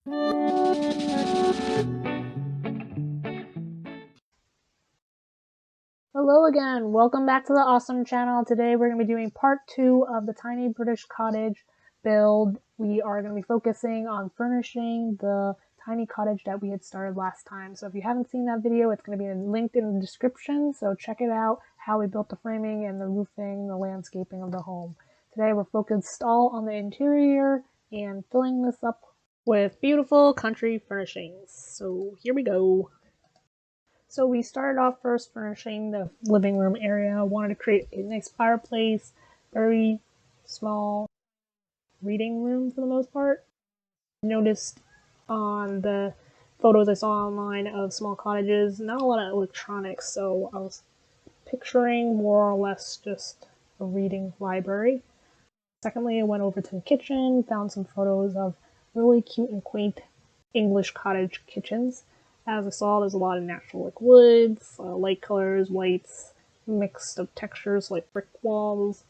Hello again, welcome back to the awesome channel. Today we're going to be doing part 2 of the tiny British cottage build. We are going to be focusing on furnishing the tiny cottage that we had started last time. So if you haven't seen that video, it's going to be linked in the description, so check it out, how we built the framing and the roofing, the landscaping of the home. Today we're focused all on the interior and filling this up with beautiful country furnishings. So here we go. So we started off first furnishing the living room area. I wanted to create a nice fireplace, very small reading room for the most part. I noticed on the photos I saw online of small cottages, not a lot of electronics, so I was picturing more or less just a reading library. Secondly, I went over to the kitchen, found some photos of really cute and quaint English cottage kitchens. As I saw, there's a lot of natural like woods, light colors, whites, mixed of textures like brick walls,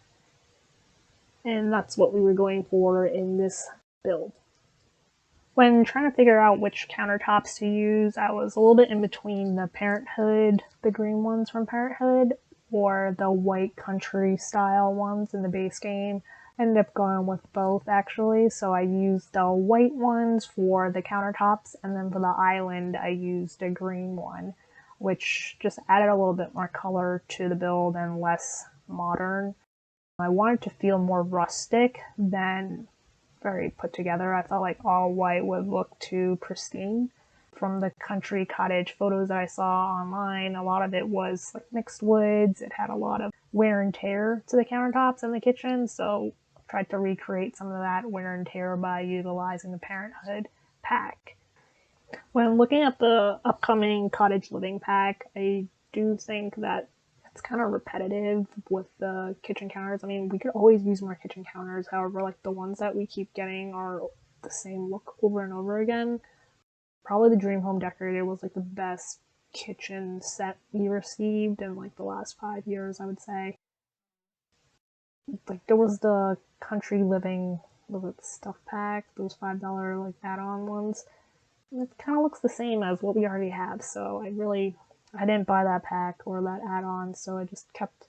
and that's what we were going for in this build. When trying to figure out which countertops to use, I was a little bit in between the Parenthood, the green ones from Parenthood, or the white country style ones in the base game. I ended up going with both actually, so I used the white ones for the countertops, and then for the island I used a green one, which just added a little bit more color to the build and less modern. I wanted to feel more rustic than very put together. I felt like all white would look too pristine. From the country cottage photos that I saw online, a lot of it was like mixed woods. It had a lot of wear and tear to the countertops and the kitchen, so I tried to recreate some of that wear and tear by utilizing the Parenthood pack. When looking at the upcoming Cottage Living pack, I do think that it's kind of repetitive with the kitchen counters. I mean, we could always use more kitchen counters, however, like the ones that we keep getting are the same look over and over again. Probably the Dream Home Decorator was like the best kitchen set we received in like the last 5 years, I would say. Like there was the Country Living, was it stuff pack, those $5 like add-on ones. It kind of looks the same as what we already have, so I didn't buy that pack or that add-on, so I just kept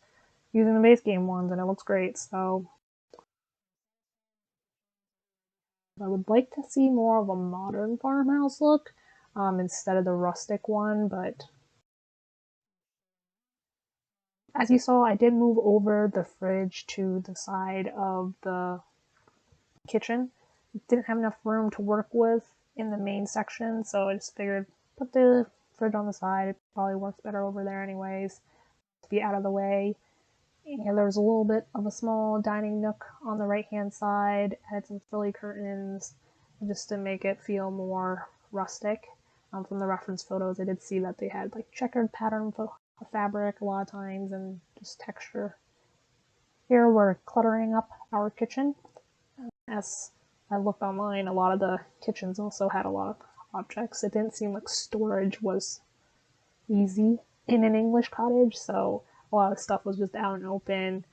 using the base game ones, and it looks great. So I would like to see more of a modern farmhouse look instead of the rustic one, but as you saw, I did move over the fridge to the side of the kitchen. Didn't have enough room to work with in the main section, so I just figured put the fridge on the side. It probably works better over there anyways, to be out of the way. And there's a little bit of a small dining nook on the right hand side. I had some frilly curtains just to make it feel more rustic. From the reference photos, I did see that they had like checkered pattern fabric a lot of times and just texture. Here we're cluttering up our kitchen. As I looked online, a lot of the kitchens also had a lot of objects. It didn't seem like storage was easy in an English cottage, so a lot of stuff was just out and open.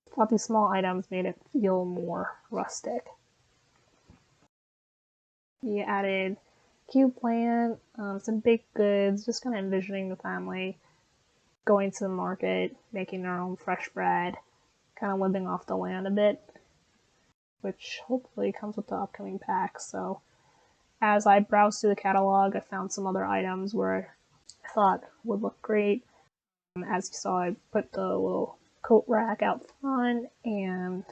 I thought these small items made it feel more rustic. We added cube plant, some baked goods, just kind of envisioning the family going to the market, making their own fresh bread, kind of living off the land a bit, which hopefully comes with the upcoming pack. So as I browsed through the catalog, I found some other items where I thought would look great. As you saw, I put the little coat rack out front, and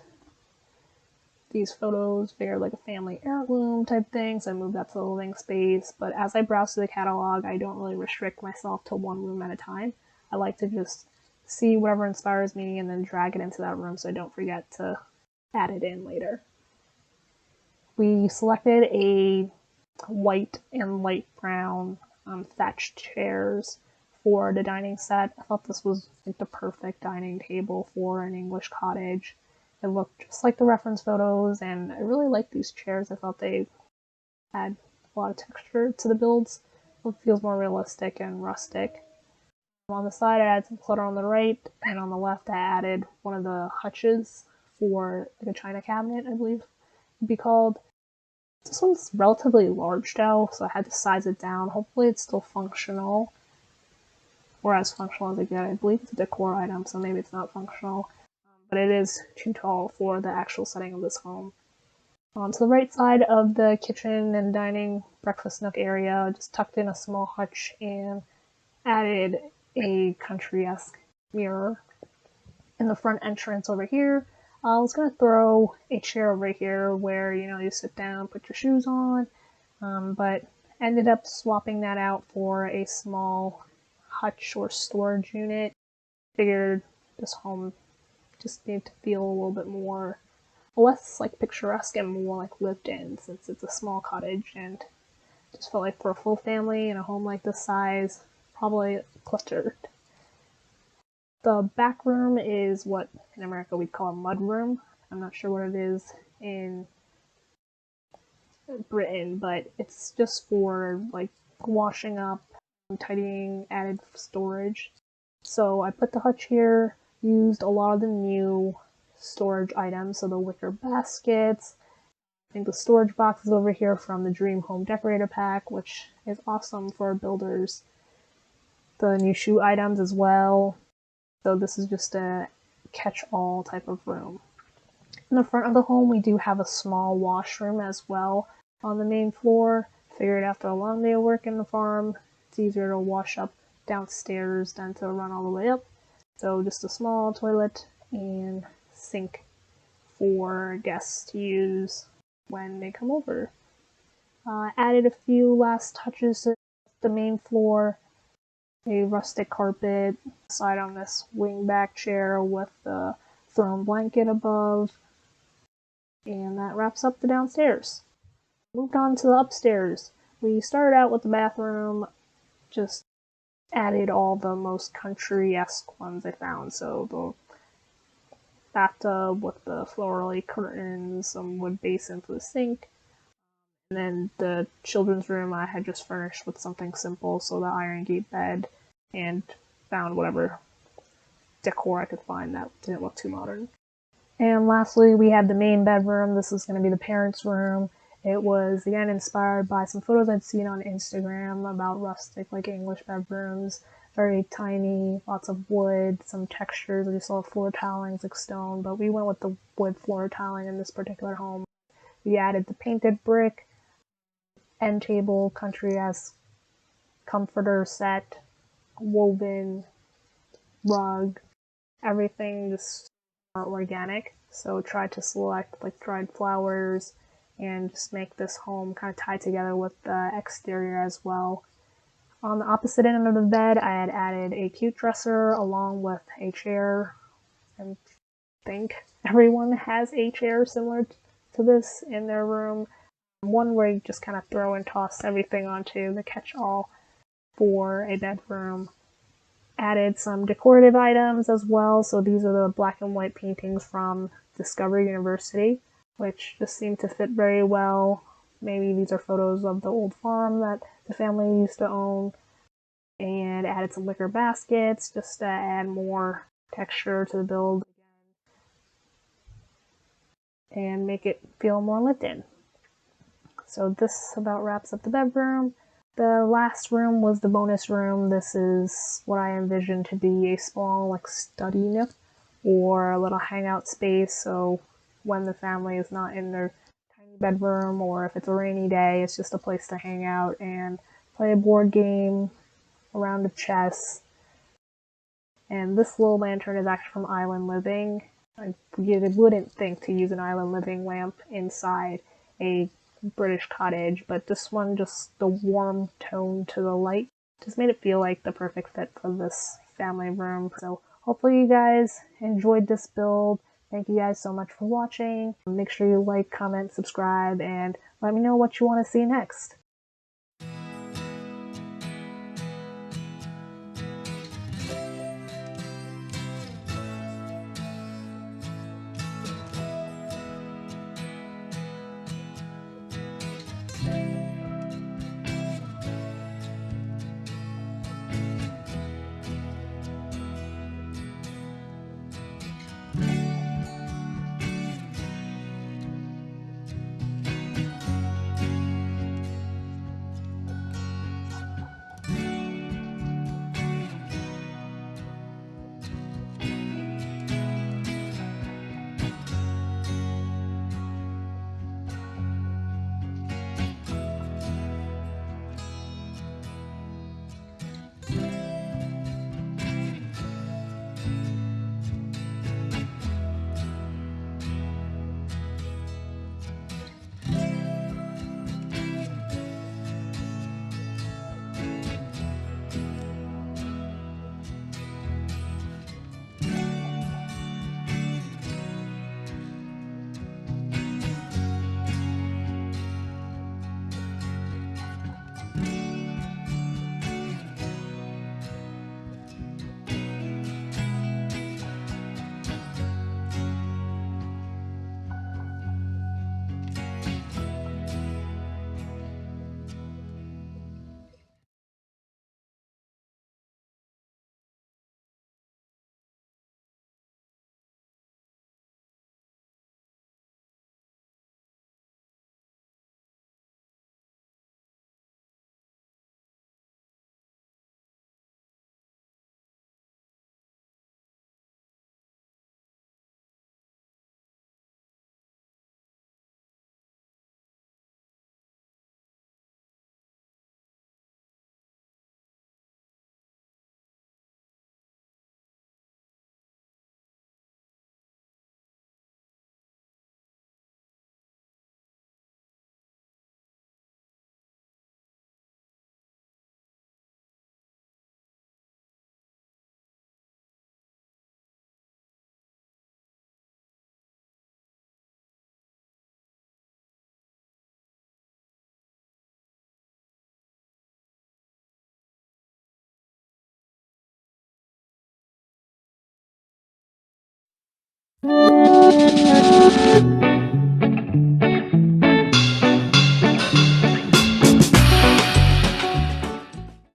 these photos figured like a family heirloom type thing, so I moved that to the living space. But as I browse through the catalog, I don't really restrict myself to one room at a time. I like to just see whatever inspires me and then drag it into that room so I don't forget to add it in later. We selected a white and light brown thatched chairs for the dining set. I thought this was like the perfect dining table for an English cottage. It looked just like the reference photos, and I really liked these chairs. I thought they had a lot of texture to the builds. It feels more realistic and rustic. On the side, I added some clutter on the right, and on the left, I added one of the hutches for like a china cabinet, I believe it'd be called. This one's relatively large though, so I had to size it down. Hopefully it's still functional, or as functional as I get. I believe it's a decor item, so maybe it's not functional, but it is too tall for the actual setting of this home. To the right side of the kitchen and dining breakfast nook area, just tucked in a small hutch and added a country-esque mirror. In the front entrance over here, I was going to throw a chair over here where, you sit down, put your shoes on, but ended up swapping that out for a small hutch or storage unit. Figured this home just needed to feel a little bit more, less like picturesque and more like lived in, since it's a small cottage, and just felt like for a full family in a home like this size, probably cluttered. The back room is what in America we'd call a mud room. I'm not sure what it is in Britain, but it's just for like washing up, tidying, added storage. So I put the hutch here, used a lot of the new storage items, so the wicker baskets. I think the storage box is over here from the Dream Home Decorator Pack, which is awesome for builders. The new shoe items as well. So this is just a catch-all type of room. In the front of the home, we do have a small washroom as well on the main floor. Figured after a long day of work in the farm, it's easier to wash up downstairs than to run all the way up. So just a small toilet and sink for guests to use when they come over. Added a few last touches to the main floor. A rustic carpet, side on this wingback chair with the thrown blanket above, and that wraps up the downstairs. Moved on to the upstairs. We started out with the bathroom, just added all the most country-esque ones I found, so the bathtub with the florally curtains, some wood basin for the sink, and then the children's room I had just furnished with something simple, so the iron gate bed, and found whatever decor I could find that didn't look too modern. And lastly, we had the main bedroom. This is going to be the parents' room. It was, again, inspired by some photos I'd seen on Instagram about rustic, like English bedrooms. Very tiny, lots of wood, some textures. I just saw floor tilings like stone, but we went with the wood floor tiling in this particular home. We added the painted brick, end table, country-esque comforter set, woven rug, everything just organic. So tried to select like dried flowers and just make this home kind of tie together with the exterior as well. On the opposite end of the bed, I had added a cute dresser along with a chair. I think everyone has a chair similar to this in their room. One where you just kind of throw and toss everything onto, the catch-all for a bedroom. Added some decorative items as well, so these are the black and white paintings from Discovery University, which just seem to fit very well. Maybe these are photos of the old farm that the family used to own. And added some wicker baskets just to add more texture to the build and make it feel more lived in. So this about wraps up the bedroom. The last room was the bonus room. This is what I envisioned to be a small like study nook or a little hangout space, so when the family is not in their tiny bedroom, or if it's a rainy day, it's just a place to hang out and play a board game, a round of chess. And this little lantern is actually from Island Living. I wouldn't think to use an Island Living lamp inside a British cottage, but this one, just the warm tone to the light, just made it feel like the perfect fit for this family room. So hopefully you guys enjoyed this build. Thank you guys so much for watching. Make sure you like, comment, subscribe, and let me know what you want to see next.